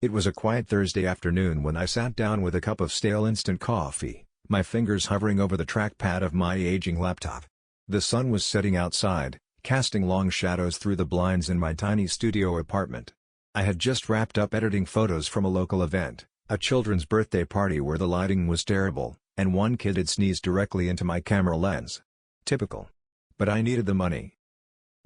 It was a quiet Thursday afternoon when I sat down with a cup of stale instant coffee, my fingers hovering over the trackpad of my aging laptop. The sun was setting outside, casting long shadows through the blinds in my tiny studio apartment. I had just wrapped up editing photos from a local event, a children's birthday party where the lighting was terrible, and one kid had sneezed directly into my camera lens. Typical. But I needed the money.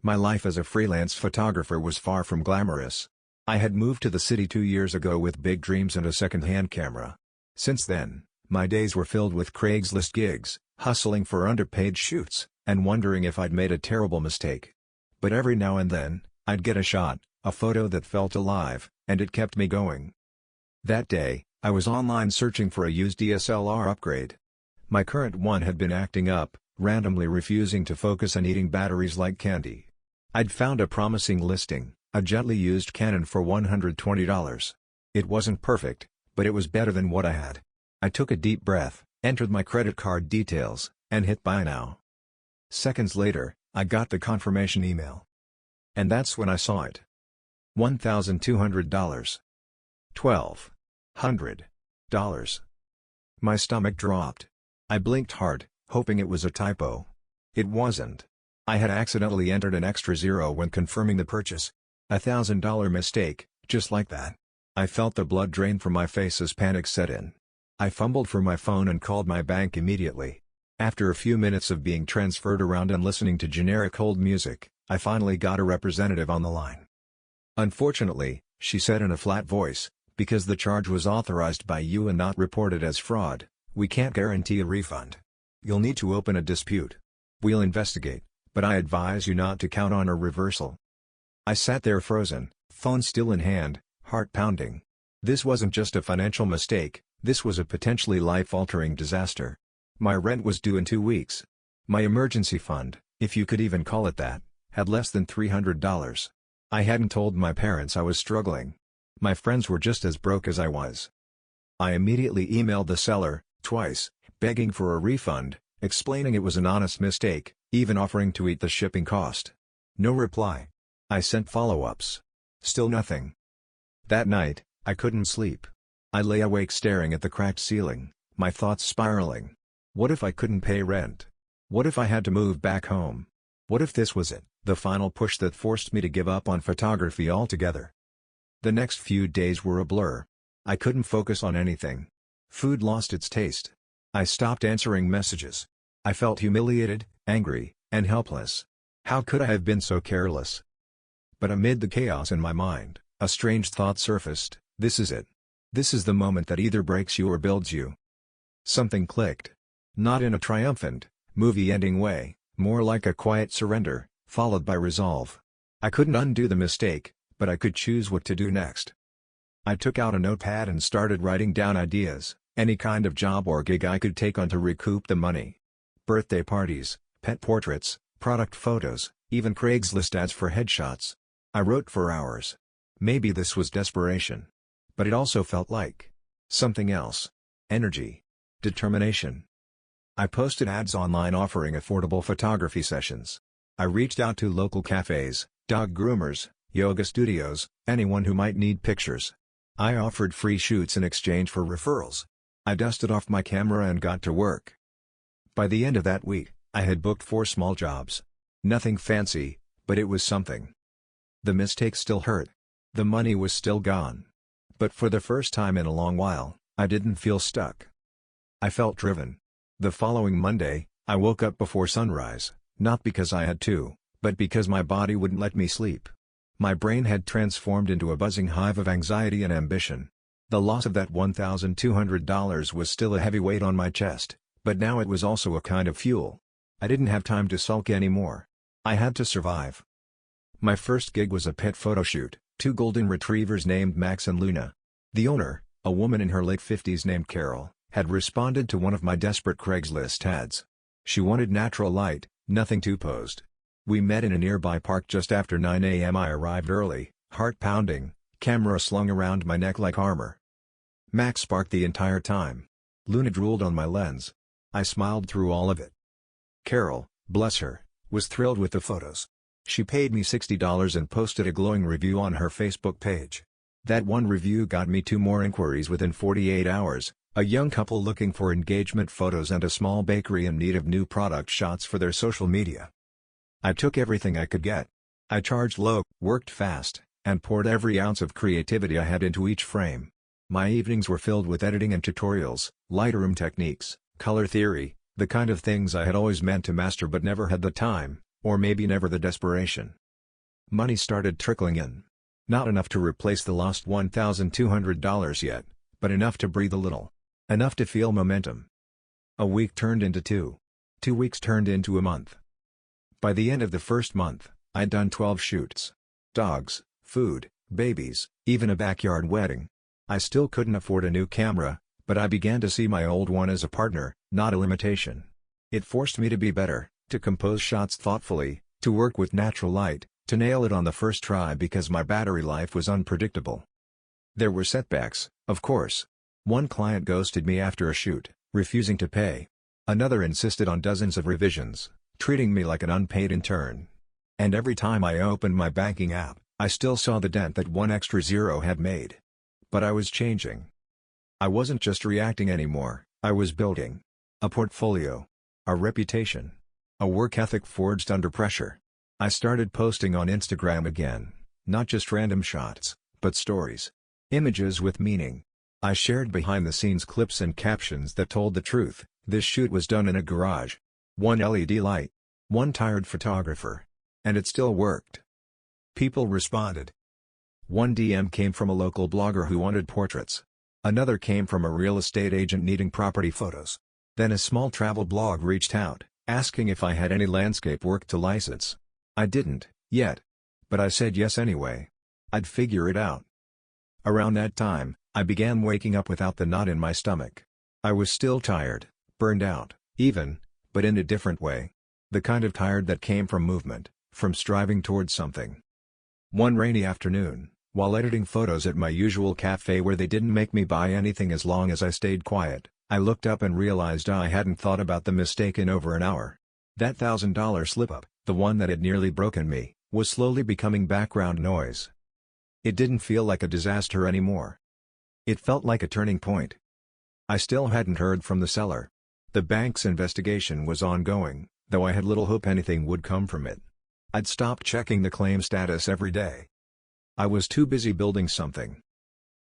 My life as a freelance photographer was far from glamorous. I had moved to the city 2 years ago with big dreams and a second-hand camera. Since then, my days were filled with Craigslist gigs, hustling for underpaid shoots, and wondering if I'd made a terrible mistake. But every now and then, I'd get a shot, a photo that felt alive, and it kept me going. That day, I was online searching for a used DSLR upgrade. My current one had been acting up, randomly refusing to focus and eating batteries like candy. I'd found a promising listing, a gently used Canon for $120. It wasn't perfect, but it was better than what I had. I took a deep breath, entered my credit card details, and hit buy now. Seconds later, I got the confirmation email. And that's when I saw it. $1,200. $1,200. My stomach dropped. I blinked hard, hoping it was a typo. It wasn't. I had accidentally entered an extra zero when confirming the purchase. $1,000 mistake, just like that. I felt the blood drain from my face as panic set in. I fumbled for my phone and called my bank immediately. After a few minutes of being transferred around and listening to generic hold music, I finally got a representative on the line. "Unfortunately," she said in a flat voice, "because the charge was authorized by you and not reported as fraud, we can't guarantee a refund. You'll need to open a dispute. We'll investigate, but I advise you not to count on a reversal." I sat there frozen, phone still in hand, heart pounding. This wasn't just a financial mistake, this was a potentially life-altering disaster. My rent was due in 2 weeks. My emergency fund, if you could even call it that, had less than $300. I hadn't told my parents I was struggling. My friends were just as broke as I was. I immediately emailed the seller, twice, begging for a refund, explaining it was an honest mistake, even offering to eat the shipping cost. No reply. I sent follow-ups. Still nothing. That night, I couldn't sleep. I lay awake staring at the cracked ceiling, my thoughts spiraling. What if I couldn't pay rent? What if I had to move back home? What if this was it, the final push that forced me to give up on photography altogether? The next few days were a blur. I couldn't focus on anything. Food lost its taste. I stopped answering messages. I felt humiliated, angry, and helpless. How could I have been so careless? But amid the chaos in my mind, a strange thought surfaced: this is it. This is the moment that either breaks you or builds you. Something clicked. Not in a triumphant, movie-ending way, more like a quiet surrender, followed by resolve. I couldn't undo the mistake, but I could choose what to do next. I took out a notepad and started writing down ideas, any kind of job or gig I could take on to recoup the money. Birthday parties, pet portraits, product photos, even Craigslist ads for headshots. I wrote for hours. Maybe this was desperation. But it also felt like something else. Energy. Determination. I posted ads online offering affordable photography sessions. I reached out to local cafes, dog groomers, yoga studios, anyone who might need pictures. I offered free shoots in exchange for referrals. I dusted off my camera and got to work. By the end of that week, I had booked 4 small jobs. Nothing fancy, but it was something. The mistake still hurt. The money was still gone. But for the first time in a long while, I didn't feel stuck. I felt driven. The following Monday, I woke up before sunrise, not because I had to, but because my body wouldn't let me sleep. My brain had transformed into a buzzing hive of anxiety and ambition. The loss of that $1,200 was still a heavy weight on my chest, but now it was also a kind of fuel. I didn't have time to sulk anymore. I had to survive. My first gig was a pet photo shoot, 2 golden retrievers named Max and Luna. The owner, a woman in her late 50s named Carol, had responded to one of my desperate Craigslist ads. She wanted natural light, nothing too posed. We met in a nearby park just after 9 a.m. I arrived early, heart pounding, camera slung around my neck like armor. Max sparked the entire time. Luna drooled on my lens. I smiled through all of it. Carol, bless her, was thrilled with the photos. She paid me $60 and posted a glowing review on her Facebook page. That one review got me 2 more inquiries within 48 hours, a young couple looking for engagement photos and a small bakery in need of new product shots for their social media. I took everything I could get. I charged low, worked fast, and poured every ounce of creativity I had into each frame. My evenings were filled with editing and tutorials, Lightroom techniques, color theory, the kind of things I had always meant to master but never had the time, or maybe never the desperation. Money started trickling in. Not enough to replace the lost $1,200 yet, but enough to breathe a little. Enough to feel momentum. A week turned into 2. 2 weeks turned into a month. By the end of the first month, I'd done 12 shoots. Dogs, food, babies, even a backyard wedding. I still couldn't afford a new camera, but I began to see my old one as a partner, not a limitation. It forced me to be better, to compose shots thoughtfully, to work with natural light, to nail it on the first try because my battery life was unpredictable. There were setbacks, of course. One client ghosted me after a shoot, refusing to pay. Another insisted on dozens of revisions, treating me like an unpaid intern. And every time I opened my banking app, I still saw the dent that one extra zero had made. But I was changing. I wasn't just reacting anymore, I was building. A portfolio. A reputation. A work ethic forged under pressure. I started posting on Instagram again, not just random shots, but stories. Images with meaning. I shared behind-the-scenes clips and captions that told the truth. This shoot was done in a garage. One LED light. One tired photographer. And it still worked. People responded. One DM came from a local blogger who wanted portraits. Another came from a real estate agent needing property photos. Then a small travel blog reached out, asking if I had any landscape work to license. I didn't, yet. But I said yes anyway. I'd figure it out. Around that time, I began waking up without the knot in my stomach. I was still tired, burned out, even, but in a different way. The kind of tired that came from movement, from striving towards something. One rainy afternoon, while editing photos at my usual cafe where they didn't make me buy anything as long as I stayed quiet, I looked up and realized I hadn't thought about the mistake in over an hour. That $1,000 slip-up, the one that had nearly broken me, was slowly becoming background noise. It didn't feel like a disaster anymore. It felt like a turning point. I still hadn't heard from the seller. The bank's investigation was ongoing, though I had little hope anything would come from it. I'd stopped checking the claim status every day. I was too busy building something.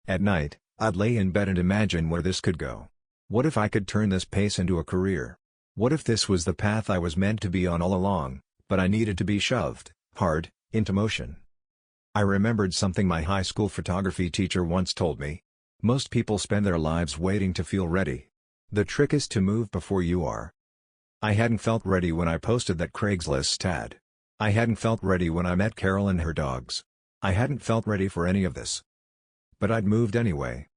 At night, I'd lay in bed and imagine where this could go. What if I could turn this pace into a career? What if this was the path I was meant to be on all along, but I needed to be shoved, hard, into motion? I remembered something my high school photography teacher once told me. Most people spend their lives waiting to feel ready. The trick is to move before you are. I hadn't felt ready when I posted that Craigslist ad. I hadn't felt ready when I met Carol and her dogs. I hadn't felt ready for any of this. But I'd moved anyway.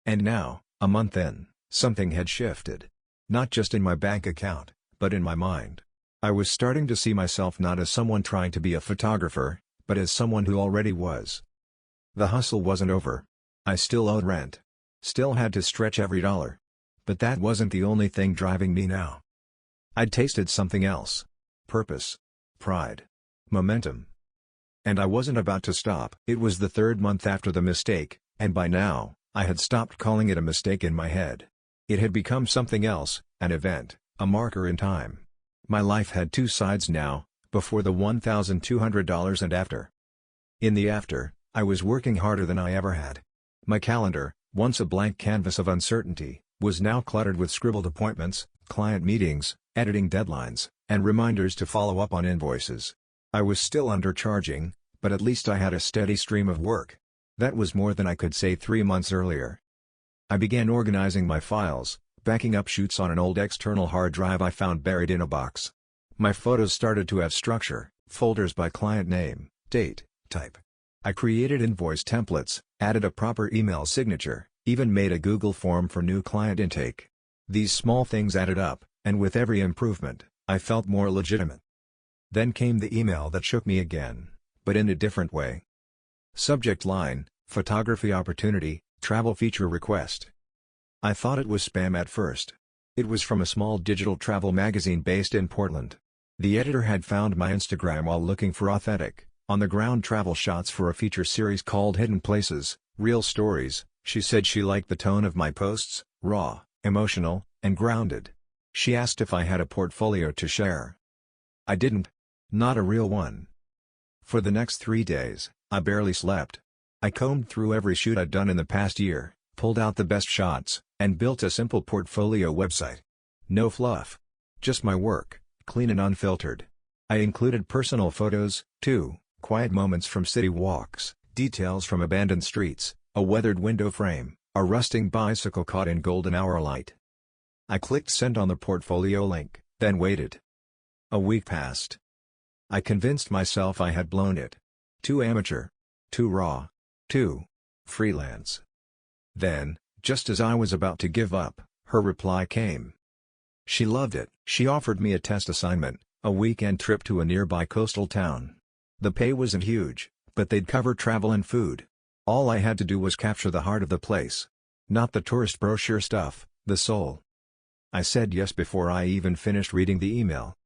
And now, a month in, something had shifted. Not just in my bank account, but in my mind. I was starting to see myself not as someone trying to be a photographer, but as someone who already was. The hustle wasn't over. I still owed rent. Still had to stretch every dollar. But that wasn't the only thing driving me now. I'd tasted something else. Purpose. Pride. Momentum. And I wasn't about to stop. It was the 3rd month after the mistake, and by now, I had stopped calling it a mistake in my head. It had become something else, an event, a marker in time. My life had 2 sides now, before the $1,200 and after. In the after, I was working harder than I ever had. My calendar, once a blank canvas of uncertainty, was now cluttered with scribbled appointments, client meetings, editing deadlines, and reminders to follow up on invoices. I was still undercharging, but at least I had a steady stream of work. That was more than I could say 3 months earlier. I began organizing my files, backing up shoots on an old external hard drive I found buried in a box. My photos started to have structure, folders by client name, date, type. I created invoice templates, added a proper email signature, even made a Google form for new client intake. These small things added up, and with every improvement, I felt more legitimate. Then came the email that shook me again, but in a different way. Subject line, photography opportunity, travel feature request. I thought it was spam at first. It was from a small digital travel magazine based in Portland. The editor had found my Instagram while looking for authentic, on-the-ground travel shots for a feature series called Hidden Places, Real stories. She said she liked the tone of my posts, raw, emotional, and grounded. She asked if I had a portfolio to share. I didn't. Not a real one. For the next 3 days, I barely slept. I combed through every shoot I'd done in the past year, pulled out the best shots, and built a simple portfolio website. No fluff. Just my work, clean and unfiltered. I included personal photos, too, quiet moments from city walks, details from abandoned streets, a weathered window frame, a rusting bicycle caught in golden hour light. I clicked send on the portfolio link, then waited. A week passed. I convinced myself I had blown it. Too amateur. Too raw. Too freelance. Then, just as I was about to give up, her reply came. She loved it. She offered me a test assignment, a weekend trip to a nearby coastal town. The pay wasn't huge, but they'd cover travel and food. All I had to do was capture the heart of the place. Not the tourist brochure stuff, the soul. I said yes before I even finished reading the email.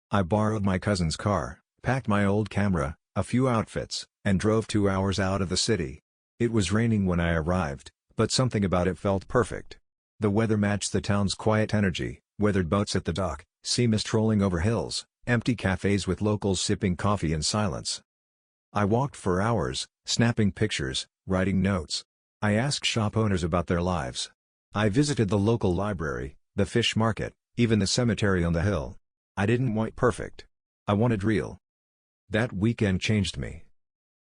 I borrowed my cousin's car, packed my old camera, a few outfits, and drove 2 hours out of the city. It was raining when I arrived, but something about it felt perfect. The weather matched the town's quiet energy, weathered boats at the dock, sea mist rolling over hills, empty cafes with locals sipping coffee in silence. I walked for hours, snapping pictures, writing notes. I asked shop owners about their lives. I visited the local library, the fish market, even the cemetery on the hill. I didn't want perfect. I wanted real. That weekend changed me.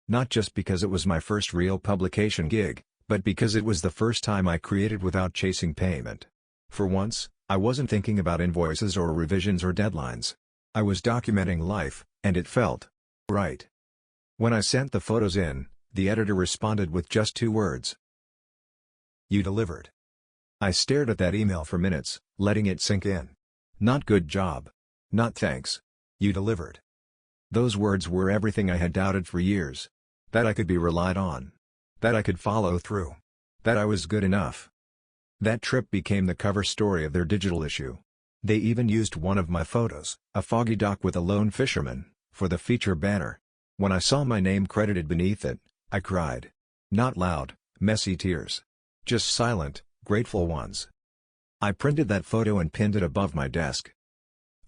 Not just because it was my first real publication gig, but because it was the first time I created without chasing payment. For once, I wasn't thinking about invoices or revisions or deadlines. I was documenting life, and it felt right. When I sent the photos in, the editor responded with just 2 words. You delivered. I stared at that email for minutes, letting it sink in. Not good job. Not thanks. You delivered. Those words were everything I had doubted for years. That I could be relied on. That I could follow through. That I was good enough. That trip became the cover story of their digital issue. They even used one of my photos, a foggy dock with a lone fisherman, for the feature banner. When I saw my name credited beneath it, I cried. Not loud, messy tears. Just silent, grateful ones. I printed that photo and pinned it above my desk.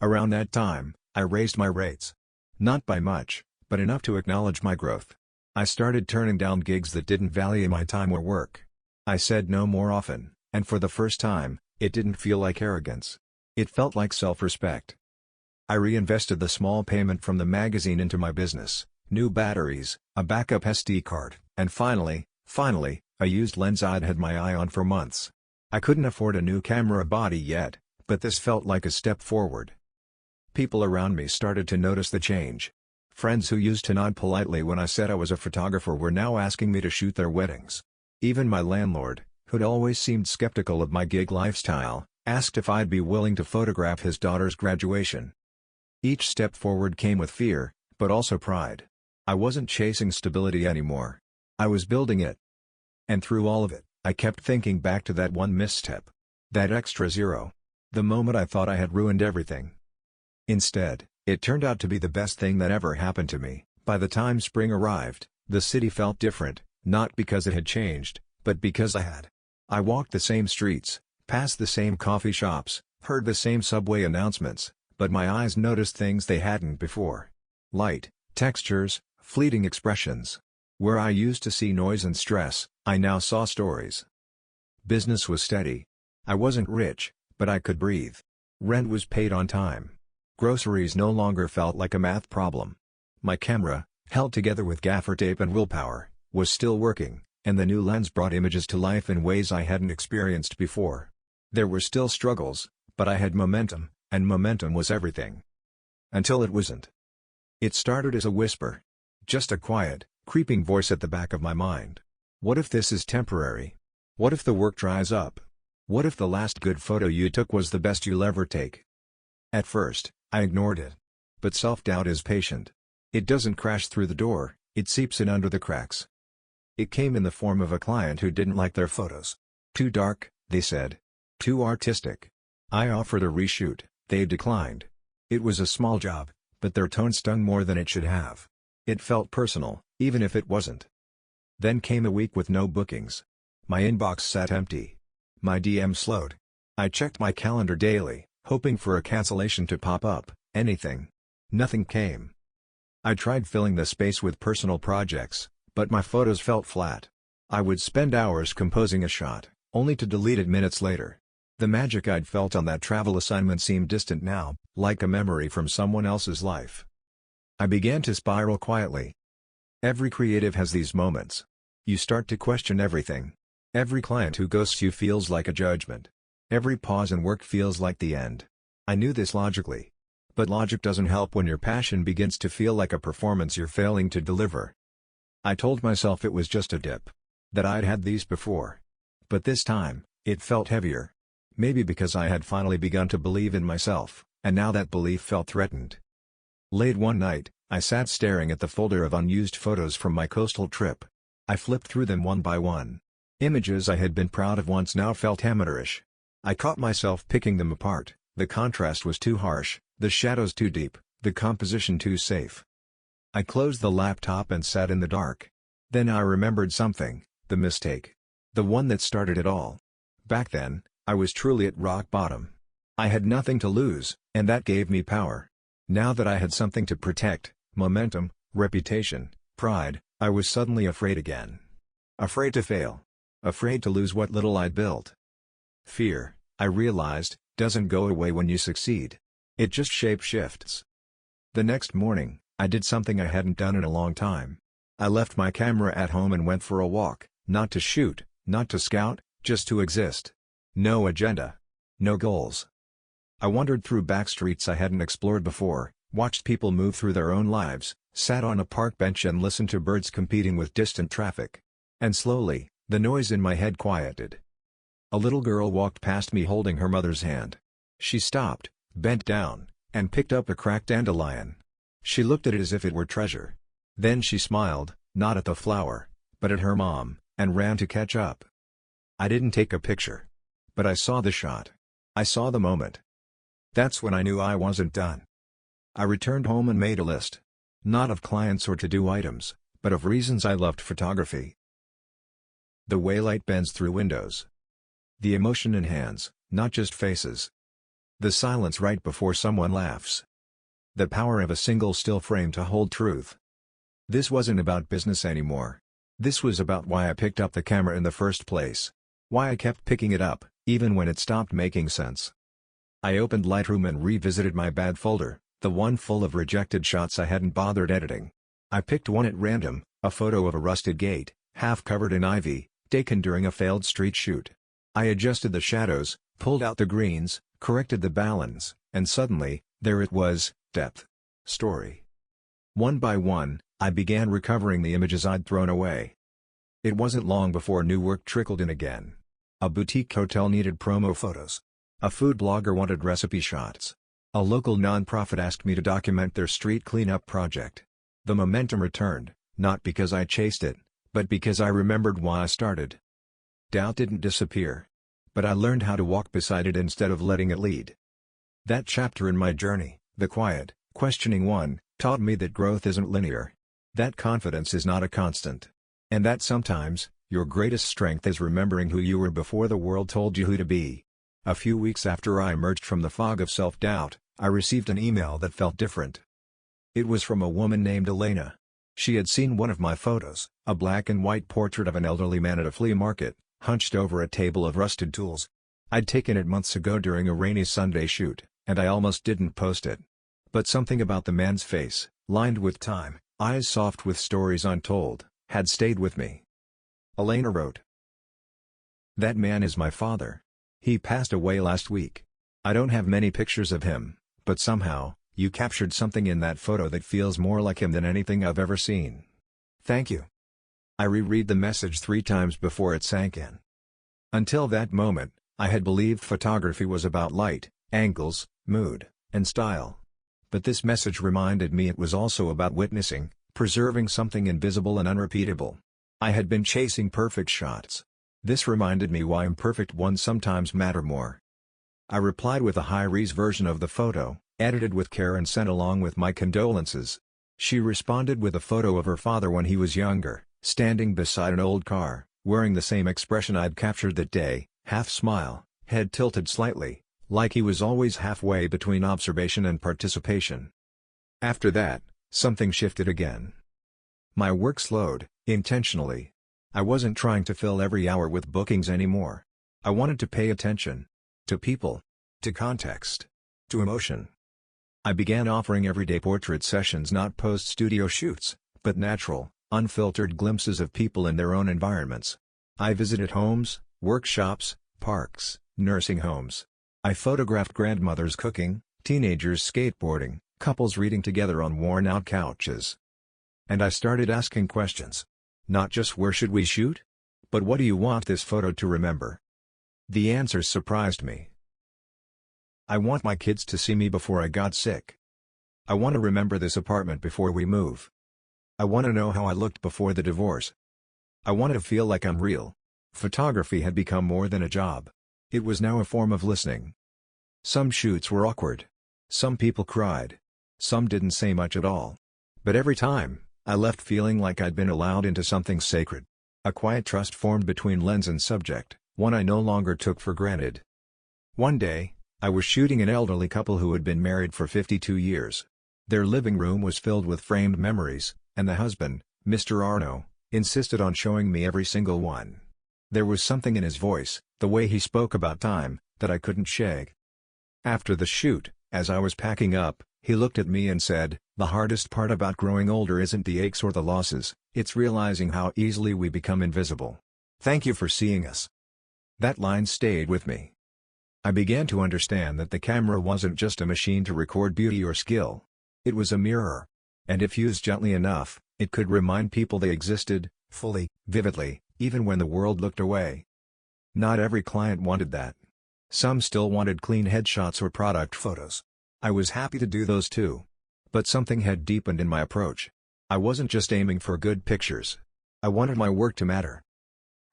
Around that time, I raised my rates. Not by much, but enough to acknowledge my growth. I started turning down gigs that didn't value my time or work. I said no more often, and for the first time, it didn't feel like arrogance. It felt like self-respect. I reinvested the small payment from the magazine into my business, new batteries, a backup SD card, and finally, a used lens I'd had my eye on for months. I couldn't afford a new camera body yet, but this felt like a step forward. People around me started to notice the change. Friends who used to nod politely when I said I was a photographer were now asking me to shoot their weddings. Even my landlord, who'd always seemed skeptical of my gig lifestyle, asked if I'd be willing to photograph his daughter's graduation. Each step forward came with fear, but also pride. I wasn't chasing stability anymore. I was building it. And through all of it, I kept thinking back to that one misstep. That extra zero. The moment I thought I had ruined everything. Instead, it turned out to be the best thing that ever happened to me. By the time spring arrived, the city felt different, not because it had changed, but because I had. I walked the same streets, passed the same coffee shops, heard the same subway announcements, but my eyes noticed things they hadn't before. Light, textures, fleeting expressions. Where I used to see noise and stress, I now saw stories. Business was steady. I wasn't rich, but I could breathe. Rent was paid on time. Groceries no longer felt like a math problem. My camera, held together with gaffer tape and willpower, was still working, and the new lens brought images to life in ways I hadn't experienced before. There were still struggles, but I had momentum, and momentum was everything. Until it wasn't. It started as a whisper. Just a quiet, creeping voice at the back of my mind. What if this is temporary? What if the work dries up? What if the last good photo you took was the best you'll ever take? At first, I ignored it. But self-doubt is patient. It doesn't crash through the door, it seeps in under the cracks. It came in the form of a client who didn't like their photos. Too dark, they said. Too artistic. I offered a reshoot, they declined. It was a small job, but their tone stung more than it should have. It felt personal, even if it wasn't. Then came a week with no bookings. My inbox sat empty. My DM slowed. I checked my calendar daily, hoping for a cancellation to pop up. Anything. Nothing came. I tried filling the space with personal projects, but my photos felt flat. I would spend hours composing a shot, only to delete it minutes later. The magic I'd felt on that travel assignment seemed distant now, like a memory from someone else's life. I began to spiral quietly. Every creative has these moments. You start to question everything. Every client who ghosts you feels like a judgment. Every pause in work feels like the end. I knew this logically. But logic doesn't help when your passion begins to feel like a performance you're failing to deliver. I told myself it was just a dip. That I'd had these before. But this time, it felt heavier. Maybe because I had finally begun to believe in myself, and now that belief felt threatened. Late one night, I sat staring at the folder of unused photos from my coastal trip. I flipped through them one by one. Images I had been proud of once now felt amateurish. I caught myself picking them apart. The contrast was too harsh, the shadows too deep, the composition too safe. I closed the laptop and sat in the dark. Then I remembered something, the mistake. The one that started it all. Back then, I was truly at rock bottom. I had nothing to lose, and that gave me power. Now that I had something to protect, momentum, reputation, pride, I was suddenly afraid again. Afraid to fail. Afraid to lose what little I'd built. Fear, I realized, doesn't go away when you succeed. It just shape-shifts. The next morning, I did something I hadn't done in a long time. I left my camera at home and went for a walk, not to shoot, not to scout, just to exist. No agenda. No goals. I wandered through back streets I hadn't explored before, watched people move through their own lives, sat on a park bench and listened to birds competing with distant traffic. And slowly, the noise in my head quieted. A little girl walked past me holding her mother's hand. She stopped, bent down, and picked up a cracked dandelion. She looked at it as if it were treasure. Then she smiled, not at the flower, but at her mom, and ran to catch up. I didn't take a picture. But I saw the shot. I saw the moment. That's when I knew I wasn't done. I returned home and made a list. Not of clients or to-do items, but of reasons I loved photography. The way light bends through windows. The emotion in hands, not just faces. The silence right before someone laughs. The power of a single still frame to hold truth. This wasn't about business anymore. This was about why I picked up the camera in the first place. Why I kept picking it up, even when it stopped making sense. I opened Lightroom and revisited my bad folder, the one full of rejected shots I hadn't bothered editing. I picked one at random, a photo of a rusted gate, half covered in ivy, taken during a failed street shoot. I adjusted the shadows, pulled out the greens, corrected the balance, and suddenly, there it was, depth. Story. One by one, I began recovering the images I'd thrown away. It wasn't long before new work trickled in again. A boutique hotel needed promo photos. A food blogger wanted recipe shots. A local nonprofit asked me to document their street cleanup project. The momentum returned, not because I chased it, but because I remembered why I started. Doubt didn't disappear. But I learned how to walk beside it instead of letting it lead. That chapter in my journey, the quiet, questioning one, taught me that growth isn't linear. That confidence is not a constant. And that sometimes, your greatest strength is remembering who you were before the world told you who to be. A few weeks after I emerged from the fog of self-doubt, I received an email that felt different. It was from a woman named Elena. She had seen one of my photos, a black and white portrait of an elderly man at a flea market, hunched over a table of rusted tools. I'd taken it months ago during a rainy Sunday shoot, and I almost didn't post it. But something about the man's face, lined with time, eyes soft with stories untold, had stayed with me. Elena wrote, "That man is my father. He passed away last week. I don't have many pictures of him, but somehow, you captured something in that photo that feels more like him than anything I've ever seen. Thank you." I reread the message 3 times before it sank in. Until that moment, I had believed photography was about light, angles, mood, and style. But this message reminded me it was also about witnessing, preserving something invisible and unrepeatable. I had been chasing perfect shots. This reminded me why imperfect ones sometimes matter more. I replied with a high-res version of the photo, edited with care and sent along with my condolences. She responded with a photo of her father when he was younger, standing beside an old car, wearing the same expression I'd captured that day, half smile, head tilted slightly, like he was always halfway between observation and participation. After that, something shifted again. My work slowed, intentionally. I wasn't trying to fill every hour with bookings anymore. I wanted to pay attention. To people. To context. To emotion. I began offering everyday portrait sessions, not post-studio shoots, but natural, unfiltered glimpses of people in their own environments. I visited homes, workshops, parks, nursing homes. I photographed grandmothers cooking, teenagers skateboarding, couples reading together on worn-out couches. And I started asking questions. Not just where should we shoot? But what do you want this photo to remember? The answers surprised me. I want my kids to see me before I got sick. I want to remember this apartment before we move. I want to know how I looked before the divorce. I wanted to feel like I'm real. Photography had become more than a job. It was now a form of listening. Some shoots were awkward. Some people cried. Some didn't say much at all. But every time, I left feeling like I'd been allowed into something sacred. A quiet trust formed between lens and subject, one I no longer took for granted. One day, I was shooting an elderly couple who had been married for 52 years. Their living room was filled with framed memories, and the husband, Mr. Arno, insisted on showing me every single one. There was something in his voice, the way he spoke about time, that I couldn't shake. After the shoot, as I was packing up, he looked at me and said, "The hardest part about growing older isn't the aches or the losses, it's realizing how easily we become invisible. Thank you for seeing us." That line stayed with me. I began to understand that the camera wasn't just a machine to record beauty or skill. It was a mirror. And if used gently enough, it could remind people they existed, fully, vividly, even when the world looked away. Not every client wanted that. Some still wanted clean headshots or product photos. I was happy to do those too. But something had deepened in my approach. I wasn't just aiming for good pictures. I wanted my work to matter.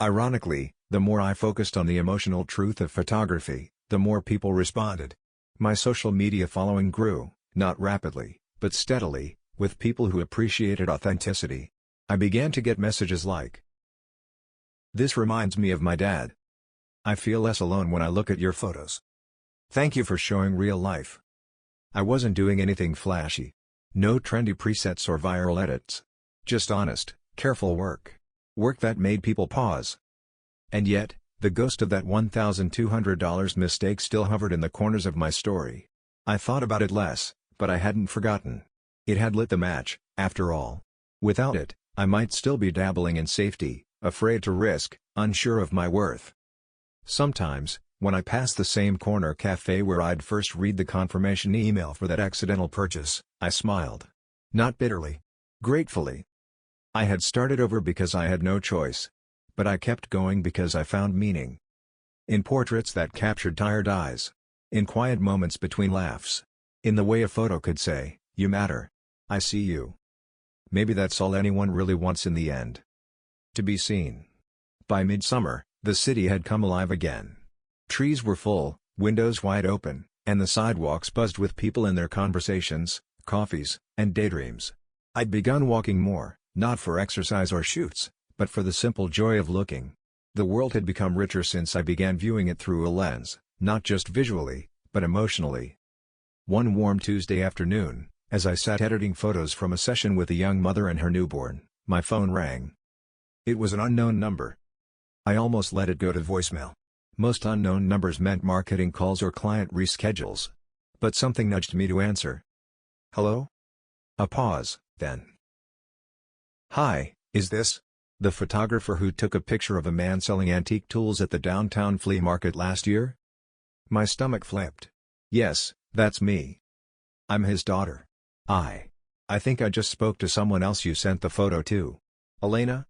Ironically, the more I focused on the emotional truth of photography, the more people responded. My social media following grew, not rapidly, but steadily, with people who appreciated authenticity. I began to get messages like, "This reminds me of my dad. I feel less alone when I look at your photos. Thank you for showing real life." I wasn't doing anything flashy. No trendy presets or viral edits. Just honest, careful work. Work that made people pause. And yet, the ghost of that $1,200 mistake still hovered in the corners of my story. I thought about it less, but I hadn't forgotten. It had lit the match, after all. Without it, I might still be dabbling in safety, afraid to risk, unsure of my worth. Sometimes, when I passed the same corner cafe where I'd first read the confirmation email for that accidental purchase, I smiled. Not bitterly. Gratefully. I had started over because I had no choice. But I kept going because I found meaning. In portraits that captured tired eyes. In quiet moments between laughs. In the way a photo could say, "You matter. I see you." Maybe that's all anyone really wants in the end. To be seen. By midsummer, the city had come alive again. Trees were full, windows wide open, and the sidewalks buzzed with people in their conversations, coffees, and daydreams. I'd begun walking more, not for exercise or shoots, but for the simple joy of looking. The world had become richer since I began viewing it through a lens, not just visually, but emotionally. One warm Tuesday afternoon, as I sat editing photos from a session with a young mother and her newborn, my phone rang. It was an unknown number. I almost let it go to voicemail. Most unknown numbers meant marketing calls or client reschedules. But something nudged me to answer. "Hello?" A pause, then. "Hi, is this the photographer who took a picture of a man selling antique tools at the downtown flea market last year?" My stomach flipped. "Yes, that's me. I'm his daughter. I think I just spoke to someone else you sent the photo to. Elena?"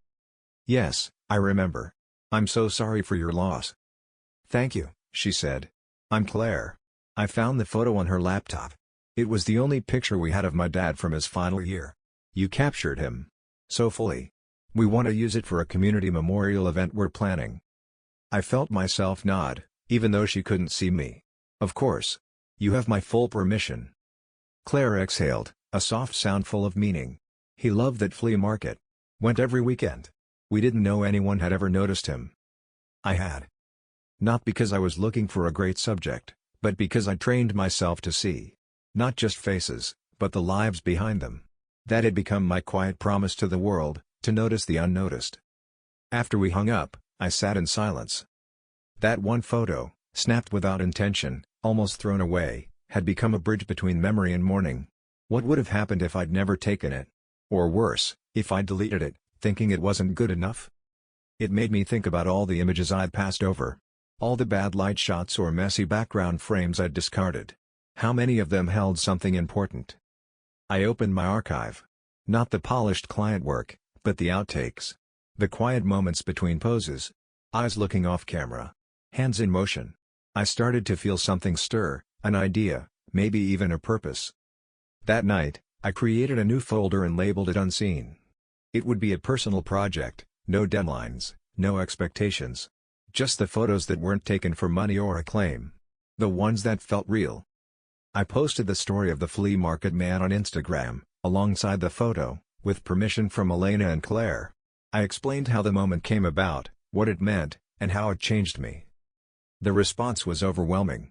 "Yes, I remember. I'm so sorry for your loss." "Thank you," she said. "I'm Claire." I found the photo on her laptop. It was the only picture we had of my dad from his final year. "You captured him. So fully. We want to use it for a community memorial event we're planning." I felt myself nod, even though she couldn't see me. "Of course. You have my full permission." Claire exhaled, a soft sound full of meaning. "He loved that flea market. Went every weekend. We didn't know anyone had ever noticed him. I had. Not because I was looking for a great subject, but because I trained myself to see, not just faces, but the lives behind them. That had become my quiet promise to the world, to notice the unnoticed. After we hung up, I sat in silence. That one photo, snapped without intention, almost thrown away, had become a bridge between memory and mourning. What would have happened if I'd never taken it? Or worse, if I'd deleted it, thinking it wasn't good enough? It made me think about all the images I'd passed over. All the bad light shots or messy background frames I'd discarded. How many of them held something important? I opened my archive. Not the polished client work, but the outtakes. The quiet moments between poses. Eyes looking off camera. Hands in motion. I started to feel something stir, an idea, maybe even a purpose. That night, I created a new folder and labeled it Unseen. It would be a personal project, no deadlines, no expectations. Just the photos that weren't taken for money or acclaim. The ones that felt real. I posted the story of the flea market man on Instagram, alongside the photo, with permission from Elena and Claire. I explained how the moment came about, what it meant, and how it changed me. The response was overwhelming.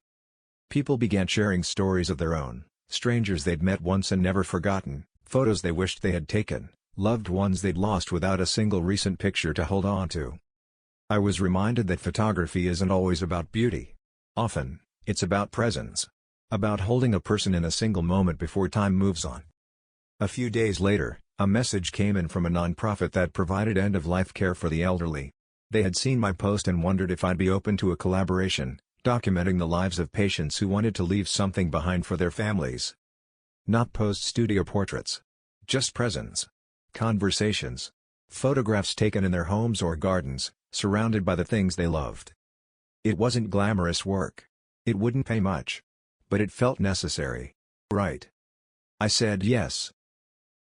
People began sharing stories of their own, strangers they'd met once and never forgotten, photos they wished they had taken, loved ones they'd lost without a single recent picture to hold on to. I was reminded that photography isn't always about beauty. Often, it's about presence. About holding a person in a single moment before time moves on. A few days later, a message came in from a nonprofit that provided end-of-life care for the elderly. They had seen my post and wondered if I'd be open to a collaboration, documenting the lives of patients who wanted to leave something behind for their families. Not post-studio portraits. Just presence. Conversations. Photographs taken in their homes or gardens, surrounded by the things they loved. It wasn't glamorous work. It wouldn't pay much. But it felt necessary. Right. I said yes.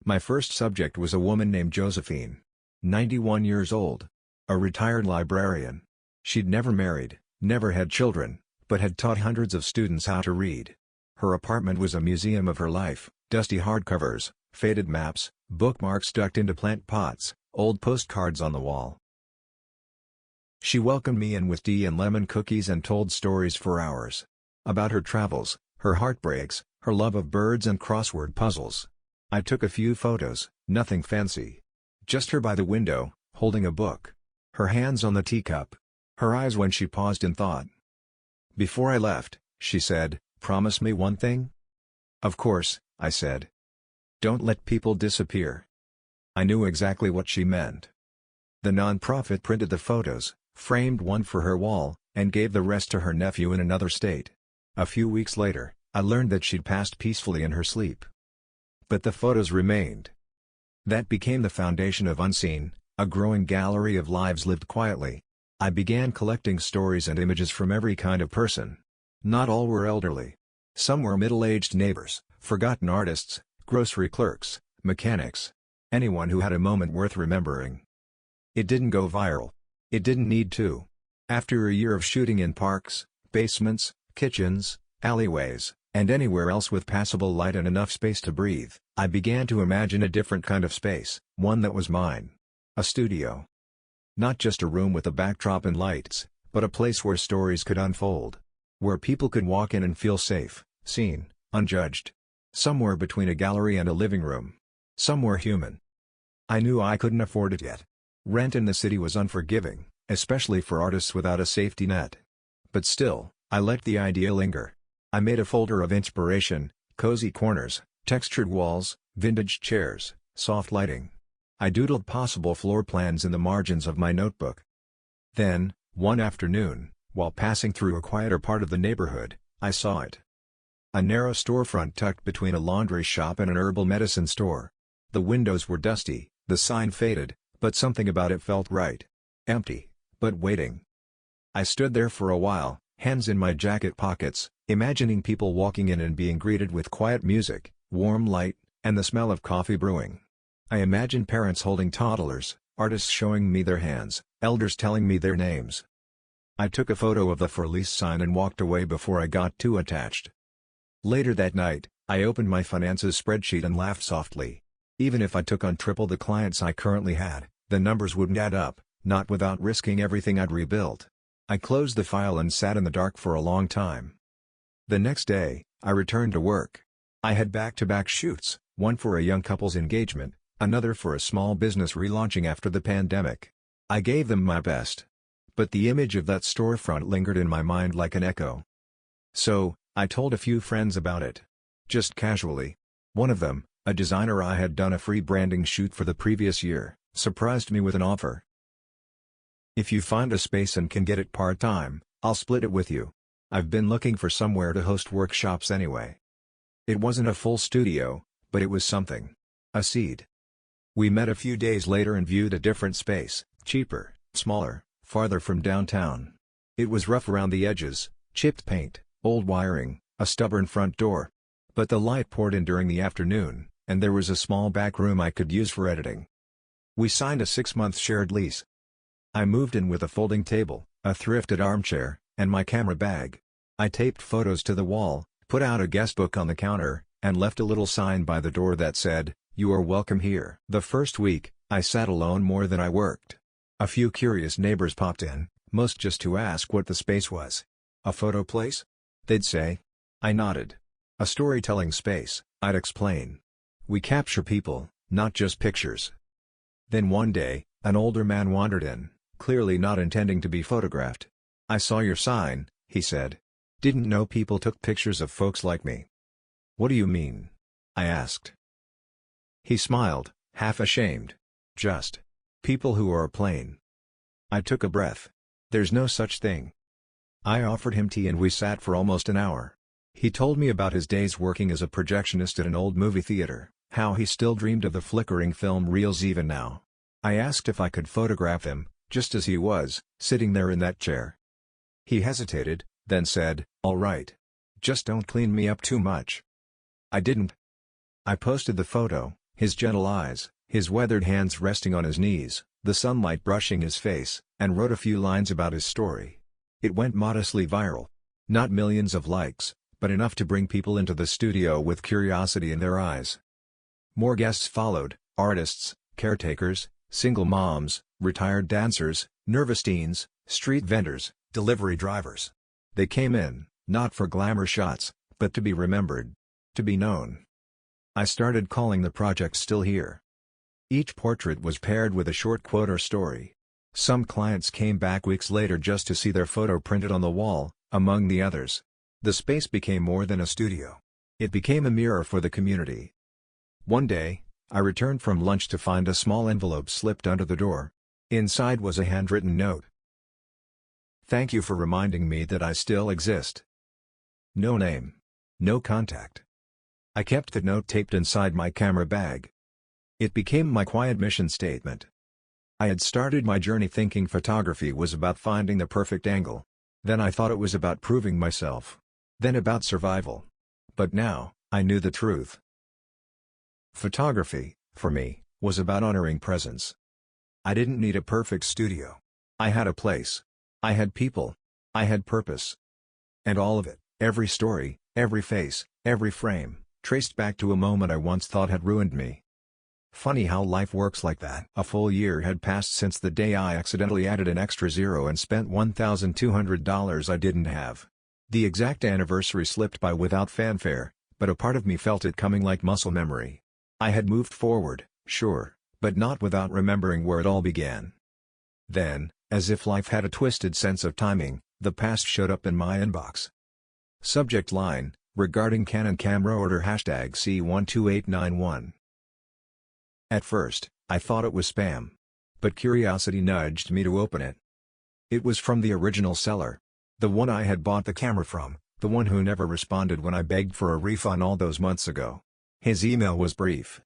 My first subject was a woman named Josephine. 91 years old. A retired librarian. She'd never married, never had children, but had taught hundreds of students how to read. Her apartment was a museum of her life, dusty hardcovers, faded maps, bookmarks tucked into plant pots, old postcards on the wall. She welcomed me in with tea and lemon cookies and told stories for hours. About her travels, her heartbreaks, her love of birds and crossword puzzles. I took a few photos, nothing fancy. Just her by the window, holding a book. Her hands on the teacup. Her eyes when she paused in thought. Before I left, she said, "Promise me one thing?" "Of course," I said. "Don't let people disappear." I knew exactly what she meant. The nonprofit printed the photos, framed one for her wall, and gave the rest to her nephew in another state. A few weeks later, I learned that she'd passed peacefully in her sleep. But the photos remained. That became the foundation of Unseen, a growing gallery of lives lived quietly. I began collecting stories and images from every kind of person. Not all were elderly. Some were middle-aged neighbors, forgotten artists, grocery clerks, mechanics. Anyone who had a moment worth remembering. It didn't go viral. It didn't need to. After a year of shooting in parks, basements, kitchens, alleyways, and anywhere else with passable light and enough space to breathe, I began to imagine a different kind of space, one that was mine. A studio. Not just a room with a backdrop and lights, but a place where stories could unfold. Where people could walk in and feel safe, seen, unjudged. Somewhere between a gallery and a living room. Somewhere human. I knew I couldn't afford it yet. Rent in the city was unforgiving, especially for artists without a safety net. But still, I let the idea linger. I made a folder of inspiration, cozy corners, textured walls, vintage chairs, soft lighting. I doodled possible floor plans in the margins of my notebook. Then, one afternoon, while passing through a quieter part of the neighborhood, I saw it. A narrow storefront tucked between a laundry shop and an herbal medicine store. The windows were dusty, the sign faded, but something about it felt right. Empty, but waiting. I stood there for a while, hands in my jacket pockets, imagining people walking in and being greeted with quiet music, warm light, and the smell of coffee brewing. I imagined parents holding toddlers, artists showing me their hands, elders telling me their names. I took a photo of the for lease sign and walked away before I got too attached. Later that night, I opened my finances spreadsheet and laughed softly. Even if I took on triple the clients I currently had, the numbers wouldn't add up, not without risking everything I'd rebuilt. I closed the file and sat in the dark for a long time. The next day, I returned to work. I had back-to-back shoots, one for a young couple's engagement, another for a small business relaunching after the pandemic. I gave them my best. But the image of that storefront lingered in my mind like an echo. So, I told a few friends about it. Just casually. One of them, a designer I had done a free branding shoot for the previous year, surprised me with an offer. "If you find a space and can get it part-time, I'll split it with you. I've been looking for somewhere to host workshops anyway." It wasn't a full studio, but it was something. A seed. We met a few days later and viewed a different space, cheaper, smaller, farther from downtown. It was rough around the edges, chipped paint, old wiring, a stubborn front door. But the light poured in during the afternoon, and there was a small back room I could use for editing. We signed a 6-month shared lease. I moved in with a folding table, a thrifted armchair, and my camera bag. I taped photos to the wall, put out a guestbook on the counter, and left a little sign by the door that said, "You are welcome here." The first week, I sat alone more than I worked. A few curious neighbors popped in, most just to ask what the space was. "A photo place?" they'd say. I nodded. "A storytelling space," I'd explain. "We capture people, not just pictures." Then one day, an older man wandered in, clearly not intending to be photographed. "I saw your sign," he said. "Didn't know people took pictures of folks like me." "What do you mean?" I asked. He smiled, half ashamed. "Just people who are plain." I took a breath. There's no such thing. I offered him tea and we sat for almost an hour. He told me about his days working as a projectionist at an old movie theater, how he still dreamed of the flickering film reels even now. I asked if I could photograph him, just as he was, sitting there in that chair. He hesitated, then said, "All right. Just don't clean me up too much." I didn't. I posted the photo, his gentle eyes, his weathered hands resting on his knees, the sunlight brushing his face, and wrote a few lines about his story. It went modestly viral. Not millions of likes, but enough to bring people into the studio with curiosity in their eyes. More guests followed, artists, caretakers, single moms, retired dancers, nervous teens, street vendors, delivery drivers. They came in, not for glamour shots, but to be remembered. To be known. I started calling the project Still Here. Each portrait was paired with a short quote or story. Some clients came back weeks later just to see their photo printed on the wall, among the others. The space became more than a studio. It became a mirror for the community. One day, I returned from lunch to find a small envelope slipped under the door. Inside was a handwritten note. "Thank you for reminding me that I still exist." No name. No contact. I kept the note taped inside my camera bag. It became my quiet mission statement. I had started my journey thinking photography was about finding the perfect angle. Then I thought it was about proving myself. Then about survival. But now, I knew the truth. Photography, for me, was about honoring presence. I didn't need a perfect studio. I had a place. I had people. I had purpose. And all of it, every story, every face, every frame, traced back to a moment I once thought had ruined me. Funny how life works like that. A full year had passed since the day I accidentally added an extra zero and spent $1,200 I didn't have. The exact anniversary slipped by without fanfare, but a part of me felt it coming like muscle memory. I had moved forward, sure, but not without remembering where it all began. Then, as if life had a twisted sense of timing, the past showed up in my inbox. Subject line, regarding Canon camera order #C12891. At first, I thought it was spam. But curiosity nudged me to open it. It was from the original seller. The one I had bought the camera from, the one who never responded when I begged for a refund all those months ago. His email was brief.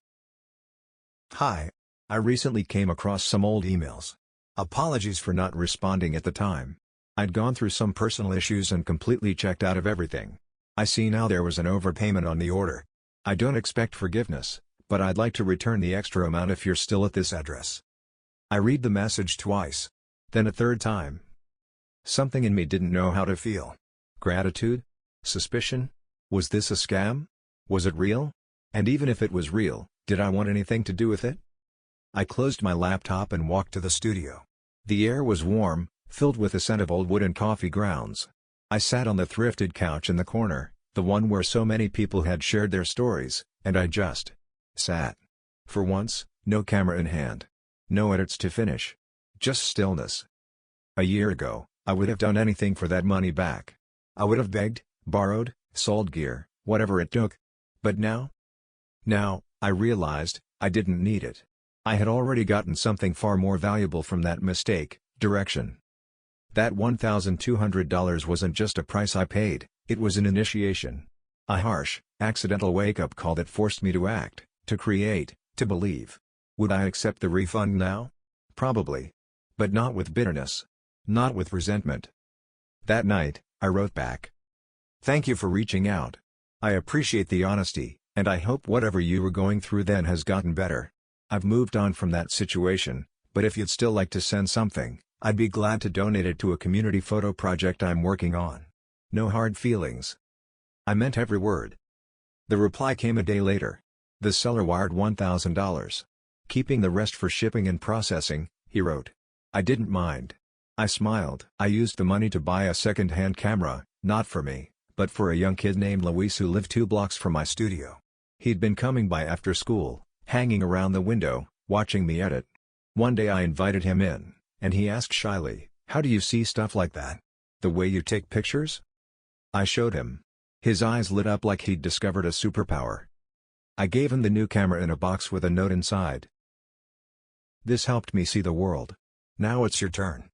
"Hi. I recently came across some old emails. Apologies for not responding at the time. I'd gone through some personal issues and completely checked out of everything. I see now there was an overpayment on the order. I don't expect forgiveness, but I'd like to return the extra amount if you're still at this address." I read the message twice. Then a third time. Something in me didn't know how to feel. Gratitude? Suspicion? Was this a scam? Was it real? And even if it was real, Did I want anything to do with it? I closed my laptop and walked to the studio. The air was warm, filled with the scent of old wood and coffee grounds. I sat on the thrifted couch in the corner, the one where so many people had shared their stories, and I just sat. For once, no camera in hand. No edits to finish. Just stillness. A year ago, I would have done anything for that money back. I would have begged, borrowed, sold gear, whatever it took. But now? Now, I realized, I didn't need it. I had already gotten something far more valuable from that mistake: direction. That $1,200 wasn't just a price I paid, it was an initiation. A harsh, accidental wake-up call that forced me to act, to create, to believe. Would I accept the refund now? Probably. But not with bitterness. Not with resentment. That night, I wrote back. Thank you for reaching out. I appreciate the honesty, and I hope whatever you were going through then has gotten better. I've moved on from that situation, but if you'd still like to send something, I'd be glad to donate it to a community photo project I'm working on. No hard feelings. I meant every word. The reply came a day later. The seller wired $1,000. Keeping the rest for shipping and processing, he wrote. I didn't mind. I smiled. I used the money to buy a second-hand camera, not for me, but for a young kid named Luis who lived 2 blocks from my studio. He'd been coming by after school, hanging around the window, watching me edit. One day I invited him in, and he asked shyly, "How do you see stuff like that? The way you take pictures?" I showed him. His eyes lit up like he'd discovered a superpower. I gave him the new camera in a box with a note inside. This helped me see the world. Now it's your turn.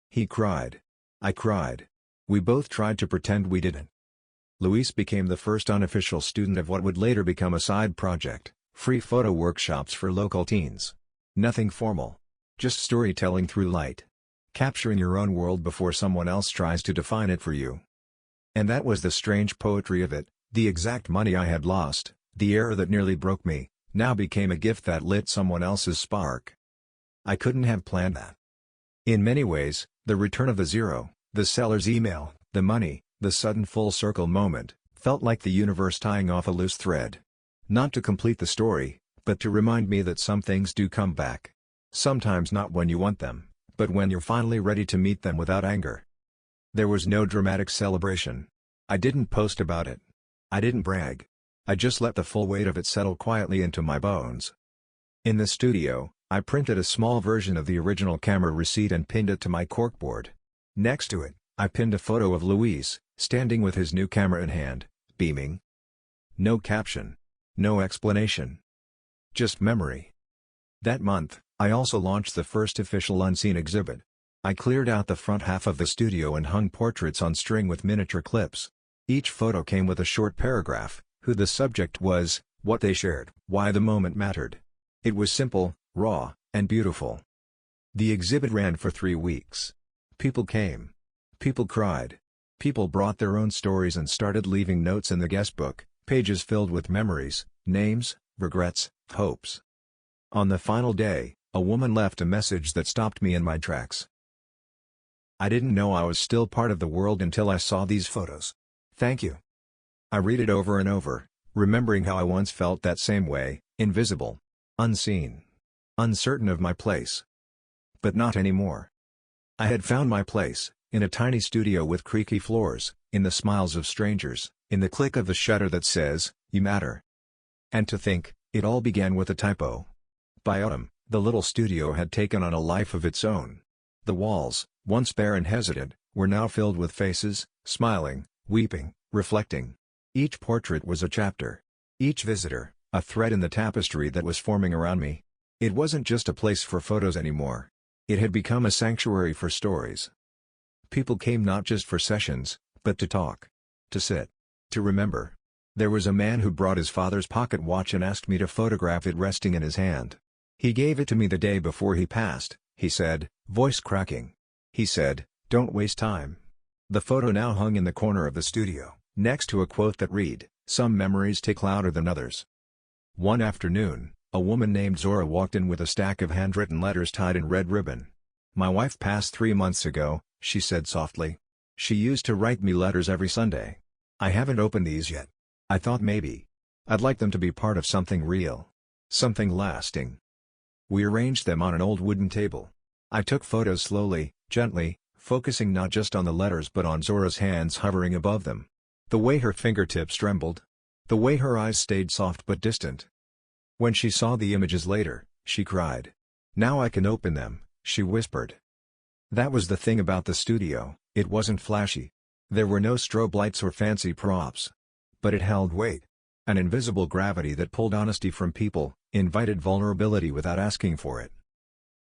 He cried. I cried. We both tried to pretend we didn't. Luis became the first unofficial student of what would later become a side project, free photo workshops for local teens. Nothing formal. Just storytelling through light. Capturing your own world before someone else tries to define it for you. And that was the strange poetry of it. The exact money I had lost, the error that nearly broke me, now became a gift that lit someone else's spark. I couldn't have planned that. In many ways, the return of the zero, the seller's email, the money, the sudden full circle moment, felt like the universe tying off a loose thread. Not to complete the story, but to remind me that some things do come back. Sometimes not when you want them, but when you're finally ready to meet them without anger. There was no dramatic celebration. I didn't post about it. I didn't brag. I just let the full weight of it settle quietly into my bones. In the studio, I printed a small version of the original camera receipt and pinned it to my corkboard. Next to it, I pinned a photo of Luis, standing with his new camera in hand, beaming. No caption. No explanation. Just memory. That month, I also launched the first official Unseen exhibit. I cleared out the front half of the studio and hung portraits on string with miniature clips. Each photo came with a short paragraph, who the subject was, what they shared, why the moment mattered. It was simple, raw, and beautiful. The exhibit ran for 3 weeks. People came. People cried. People brought their own stories and started leaving notes in the guestbook, pages filled with memories, names, regrets, hopes. On the final day, a woman left a message that stopped me in my tracks. I didn't know I was still part of the world until I saw these photos. Thank you. I read it over and over, remembering how I once felt that same way, invisible, unseen, uncertain of my place. But not anymore. I had found my place, in a tiny studio with creaky floors, in the smiles of strangers, in the click of the shutter that says, "You matter." And to think, it all began with a typo. By autumn, the little studio had taken on a life of its own. The walls, once bare and hesitant, were now filled with faces, smiling, weeping, reflecting. Each portrait was a chapter. Each visitor, a thread in the tapestry that was forming around me. It wasn't just a place for photos anymore. It had become a sanctuary for stories. People came not just for sessions, but to talk. To sit. To remember. There was a man who brought his father's pocket watch and asked me to photograph it resting in his hand. He gave it to me the day before he passed, he said, voice cracking. He said, "Don't waste time." The photo now hung in the corner of the studio, next to a quote that read, "Some memories take louder than others." One afternoon, a woman named Zora walked in with a stack of handwritten letters tied in red ribbon. "My wife passed 3 months ago," she said softly. "She used to write me letters every Sunday. I haven't opened these yet. I thought maybe I'd like them to be part of something real. Something lasting. We arranged them on an old wooden table. I took photos slowly, gently, focusing not just on the letters but on Zora's hands hovering above them. The way her fingertips trembled. The way her eyes stayed soft but distant. When she saw the images later, she cried. "Now I can open them," she whispered. That was the thing about the studio, it wasn't flashy. There were no strobe lights or fancy props. But it held weight. An invisible gravity that pulled honesty from people, invited vulnerability without asking for it.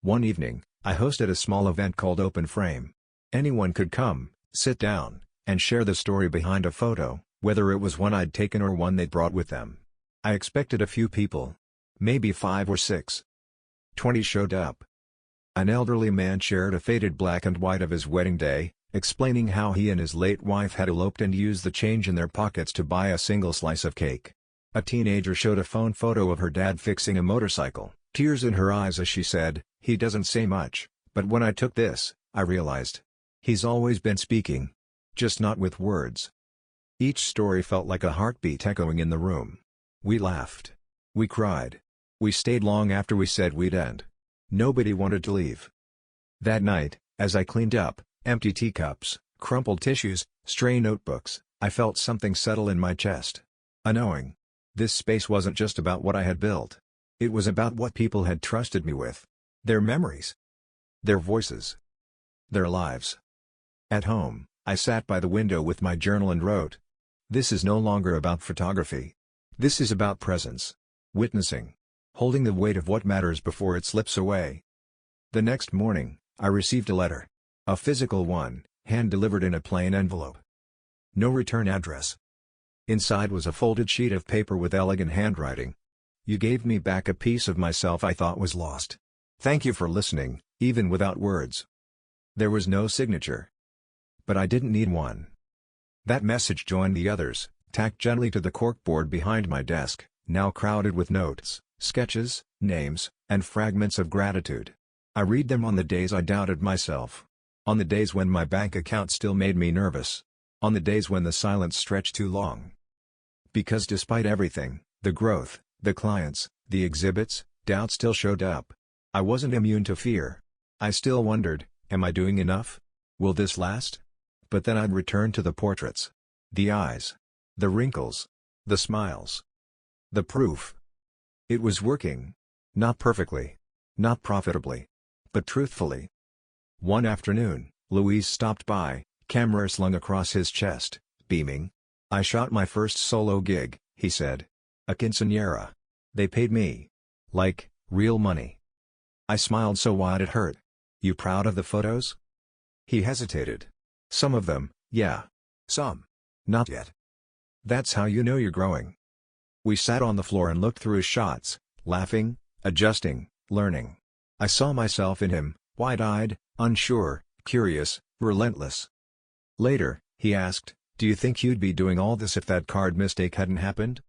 One evening, I hosted a small event called Open Frame. Anyone could come, sit down, and share the story behind a photo, whether it was one I'd taken or one they'd brought with them. I expected a few people. Maybe 5 or 6. 20 showed up. An elderly man shared a faded black and white of his wedding day, explaining how he and his late wife had eloped and used the change in their pockets to buy a single slice of cake. A teenager showed a phone photo of her dad fixing a motorcycle, tears in her eyes as she said, "He doesn't say much, but when I took this, I realized. He's always been speaking. Just not with words." Each story felt like a heartbeat echoing in the room. We laughed. We cried. We stayed long after we said we'd end. Nobody wanted to leave. That night, as I cleaned up, empty teacups, crumpled tissues, stray notebooks, I felt something settle in my chest. A knowing. This space wasn't just about what I had built. It was about what people had trusted me with. Their memories. Their voices. Their lives. At home, I sat by the window with my journal and wrote. This is no longer about photography. This is about presence. Witnessing. Holding the weight of what matters before it slips away. The next morning, I received a letter. A physical one, hand-delivered in a plain envelope. No return address. Inside was a folded sheet of paper with elegant handwriting. You gave me back a piece of myself I thought was lost. Thank you for listening, even without words. There was no signature. But I didn't need one. That message joined the others, tacked gently to the corkboard behind my desk, now crowded with notes, sketches, names, and fragments of gratitude. I read them on the days I doubted myself. On the days when my bank account still made me nervous. On the days when the silence stretched too long. Because despite everything, the growth, the clients, the exhibits, doubt still showed up. I wasn't immune to fear. I still wondered, am I doing enough? Will this last? But then I'd return to the portraits. The eyes. The wrinkles. The smiles. The proof. It was working. Not perfectly. Not profitably. But truthfully. One afternoon, Louise stopped by, camera slung across his chest, beaming. "I shot my first solo gig," he said. "A quinceañera. They paid me. Like, real money." I smiled so wide it hurt. "You proud of the photos?" He hesitated. "Some of them, yeah. Some. Not yet." "That's how you know you're growing." We sat on the floor and looked through his shots, laughing, adjusting, learning. I saw myself in him, wide-eyed, unsure, curious, relentless. Later, he asked, "Do you think you'd be doing all this if that card mistake hadn't happened?"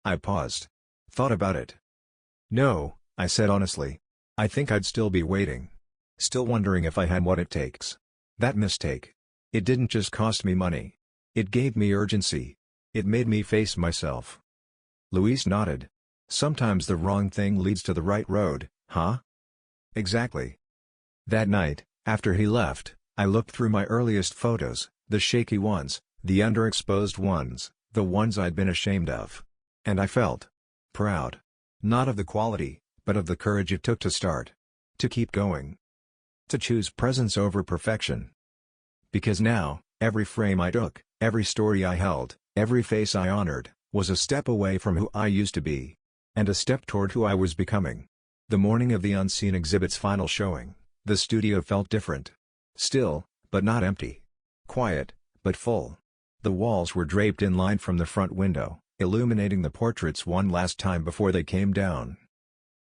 I paused. Thought about it. "No," I said honestly. "I think I'd still be waiting. Still wondering if I had what it takes. That mistake. It didn't just cost me money. It gave me urgency. It made me face myself." Luis nodded. "Sometimes the wrong thing leads to the right road, huh?" "Exactly." That night, after he left, I looked through my earliest photos, the shaky ones, the underexposed ones, the ones I'd been ashamed of. And I felt proud. Not of the quality, but of the courage it took to start. To keep going. To choose presence over perfection. Because now, every frame I took, every story I held, every face I honored, was a step away from who I used to be. And a step toward who I was becoming. The morning of the Unseen exhibit's final showing, the studio felt different. Still, but not empty. Quiet, but full. The walls were draped in line from the front window, illuminating the portraits one last time before they came down.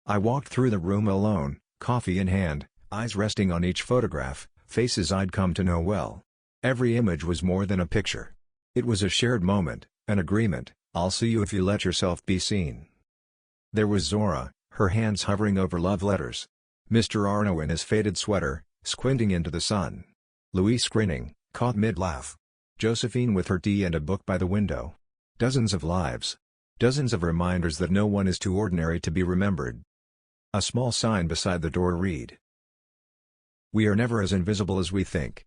I walked through the room alone, coffee in hand, eyes resting on each photograph, faces I'd come to know well. Every image was more than a picture. It was a shared moment, an agreement, "I'll see you if you let yourself be seen." There was Zora, her hands hovering over love letters. Mr. Arno in his faded sweater, squinting into the sun. Luis grinning, caught mid-laugh. Josephine with her tea and a book by the window. Dozens of lives. Dozens of reminders that no one is too ordinary to be remembered. A small sign beside the door read, "We are never as invisible as we think."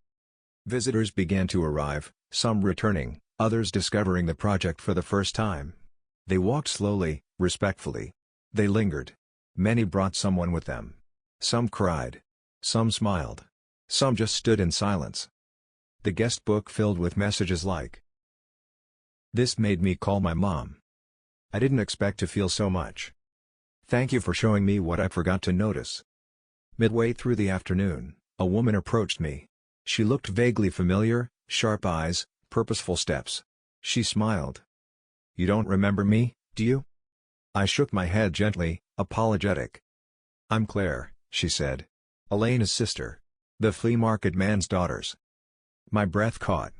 Visitors began to arrive, some returning, others discovering the project for the first time. They walked slowly, respectfully. They lingered. Many brought someone with them. Some cried. Some smiled. Some just stood in silence. The guest book filled with messages like, "This made me call my mom. I didn't expect to feel so much. Thank you for showing me what I forgot to notice." Midway through the afternoon, a woman approached me. She looked vaguely familiar, sharp eyes, purposeful steps. She smiled. "You don't remember me, do you?" I shook my head gently, apologetic. "I'm Claire," she said. "Elena's sister. The flea market man's daughters." My breath caught.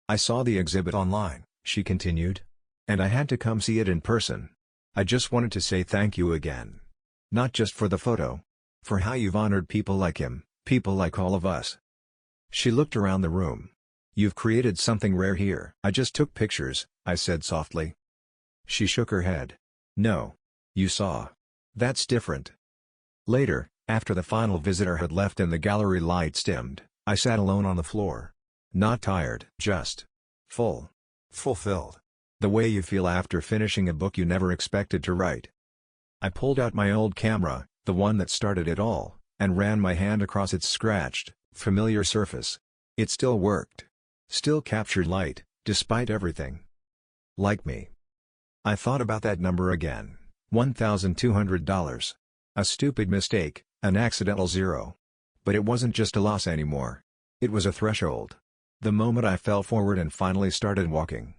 "I saw the exhibit online," she continued. "And I had to come see it in person. I just wanted to say thank you again. Not just for the photo. For how you've honored people like him, people like all of us." She looked around the room. "You've created something rare here." "I just took pictures," I said softly. She shook her head. "No. You saw. That's different." Later, after the final visitor had left and the gallery lights dimmed, I sat alone on the floor. Not tired, just full. Fulfilled. The way you feel after finishing a book you never expected to write. I pulled out my old camera, the one that started it all, and ran my hand across its scratched, familiar surface. It still worked. Still captured light, despite everything. Like me. I thought about that number again. $1,200. A stupid mistake, an accidental zero. But it wasn't just a loss anymore. It was a threshold. The moment I fell forward and finally started walking.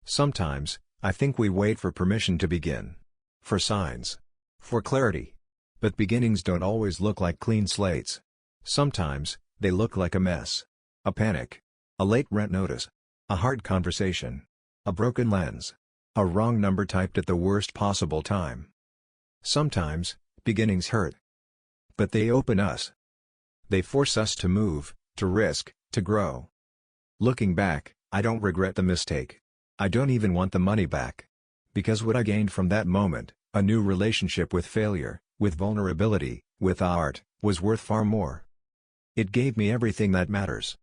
Sometimes, I think we wait for permission to begin. For signs. For clarity. But beginnings don't always look like clean slates. Sometimes, they look like a mess. A panic. A late rent notice. A hard conversation. A broken lens. A wrong number typed at the worst possible time. Sometimes, beginnings hurt. But they open us. They force us to move, to risk, to grow. Looking back, I don't regret the mistake. I don't even want the money back. Because what I gained from that moment, a new relationship with failure, with vulnerability, with art, was worth far more. It gave me everything that matters.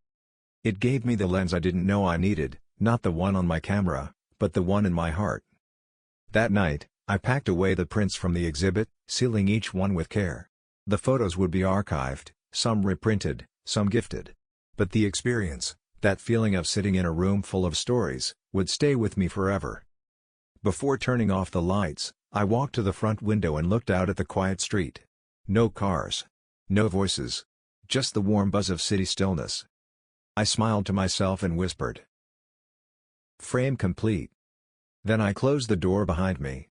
It gave me the lens I didn't know I needed, not the one on my camera, but the one in my heart. That night, I packed away the prints from the exhibit, sealing each one with care. The photos would be archived, some reprinted, some gifted. But the experience, that feeling of sitting in a room full of stories, would stay with me forever. Before turning off the lights, I walked to the front window and looked out at the quiet street. No cars. No voices. Just the warm buzz of city stillness. I smiled to myself and whispered, "Frame complete." Then I closed the door behind me.